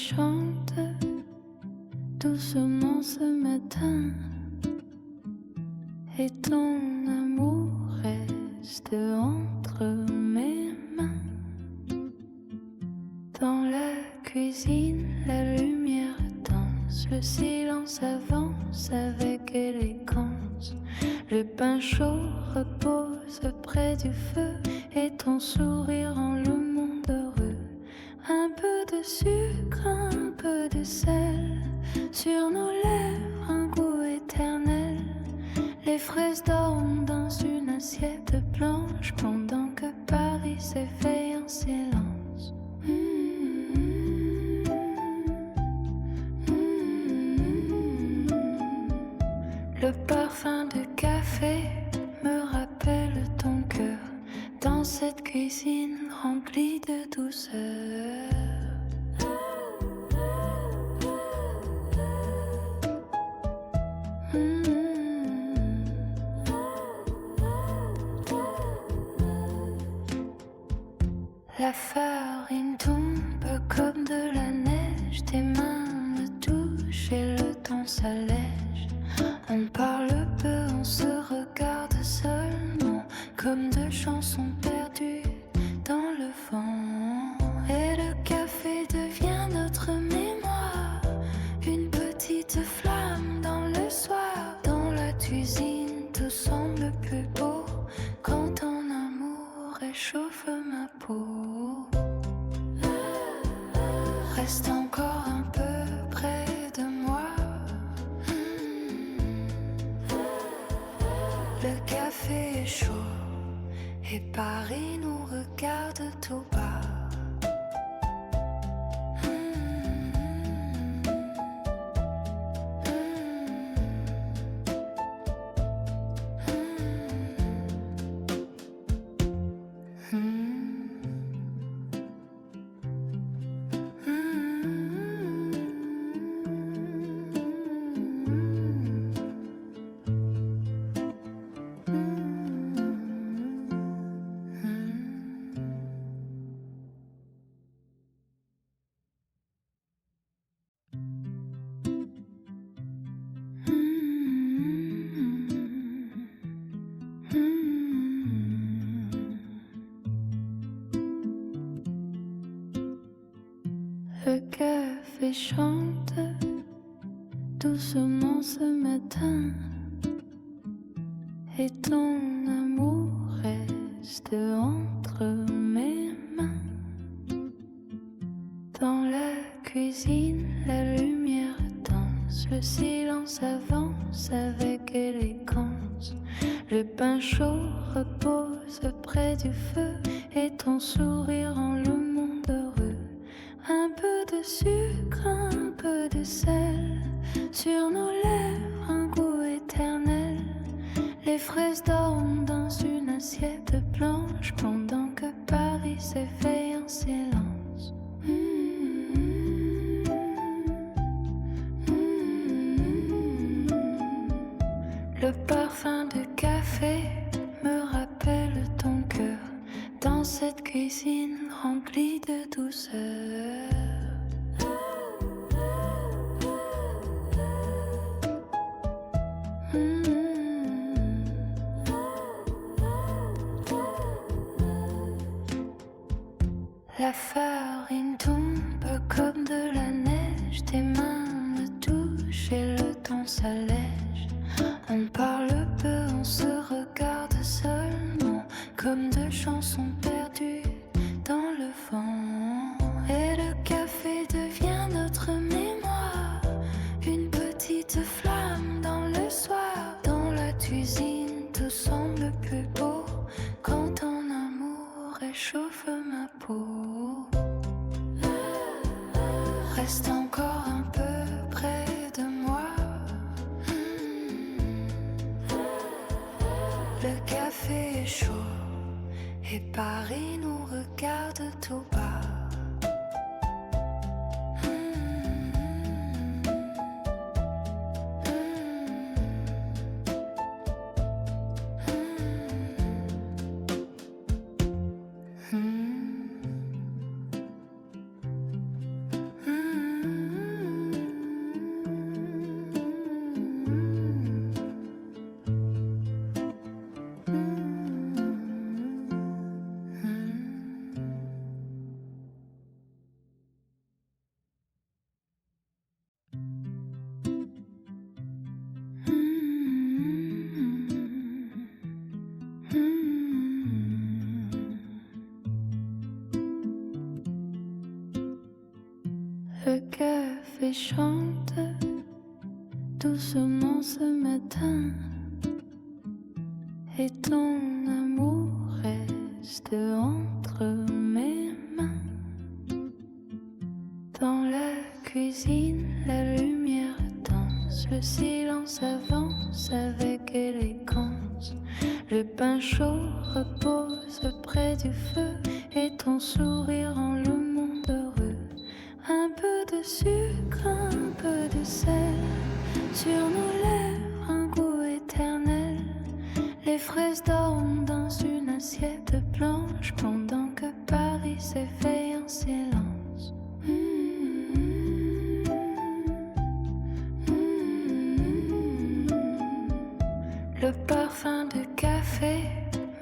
chante doucement ce matin, et ton amour reste entre mes mains. Dans la cuisine, la lumière danse, le silence avance avec élégance. Le pain chaud repose près du feu, et ton sourire rend le monde heureux. Un peu de sucre, un peu de sel, sur nos lèvres un goût éternel. Les fraises dorment dans une assiette blanche, pendant que Paris s'éveille en silence. Le parfum du café me rappelle ton cœur, dans cette cuisine remplie de douceur. La farine tombe comme de la neige, tes mains me touchent et le ton s'allège. On parle peu, on se regarde seulement, comme deux chansons perdues dans le vent. Et le café devient notre mémoire, une petite flamme dans le soir. Dans la cuisine, tout semble plus beau quand ton amour réchauffe ma peau. Reste encore un peu près de moi. Le café est chaud et Paris nous regarde tout bas. Le café chante doucement ce matin, et ton amour reste entre mes mains. Dans la cuisine, la lumière danse, le silence avance avec élégance. Le pain chaud repose près du feu, et ton sourire rend le monde heureux. Un peu de sucre, un peu de sel, sur nos lèvres un goût éternel. Les fraises dorment dans une assiette blanche, pendant que Paris s'éveille en silence. Le parfum du café me rappelle ton cœur, dans cette cuisine remplie de douceur. La farine tombe comme de la neige, tes mains me touchent et le ton s'allège. On parle peu, on se regarde seulement, comme deux chansons perdues dans le vent. Et le café devient notre mémoire, une petite flamme dans le soir. Dans la cuisine, tout semble plus beau quand ton amour réchauffe ma peau. Reste encore un peu près de moi. Le café est chaud et Paris nous regarde tout bas. cœur et chante doucement ce matin. Et ton amour reste entre mes mains. Dans la cuisine, la lumière danse, le silence avance avec élégance. Le pain chaud repose près du feu et ton sourire rend le monde heureux. Un peu de sucre, un peu de sel, sur nos lèvres un goût éternel. Les fraises dorment dans une assiette blanche pendant que Paris s'éveille en silence. Le parfum du café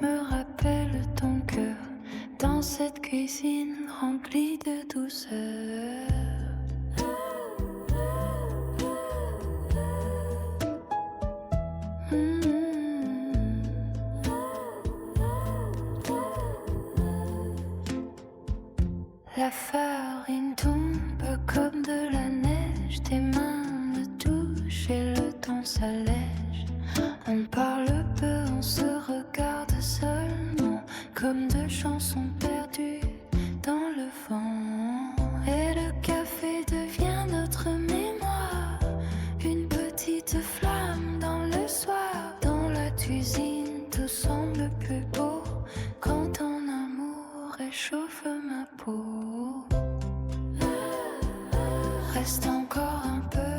me rappelle ton cœur dans cette cuisine remplie de douceur. La farine tombe comme de la neige, tes mains me touchent et le ton s'allège. On parle peu, on se regarde seulement, comme deux chansons perdues dans le vent. Et le café devient notre mémoire, une petite flamme dans le soir. Dans la cuisine, tout semble plus beau quand ton amour réchauffe ma peau. Reste encore un peu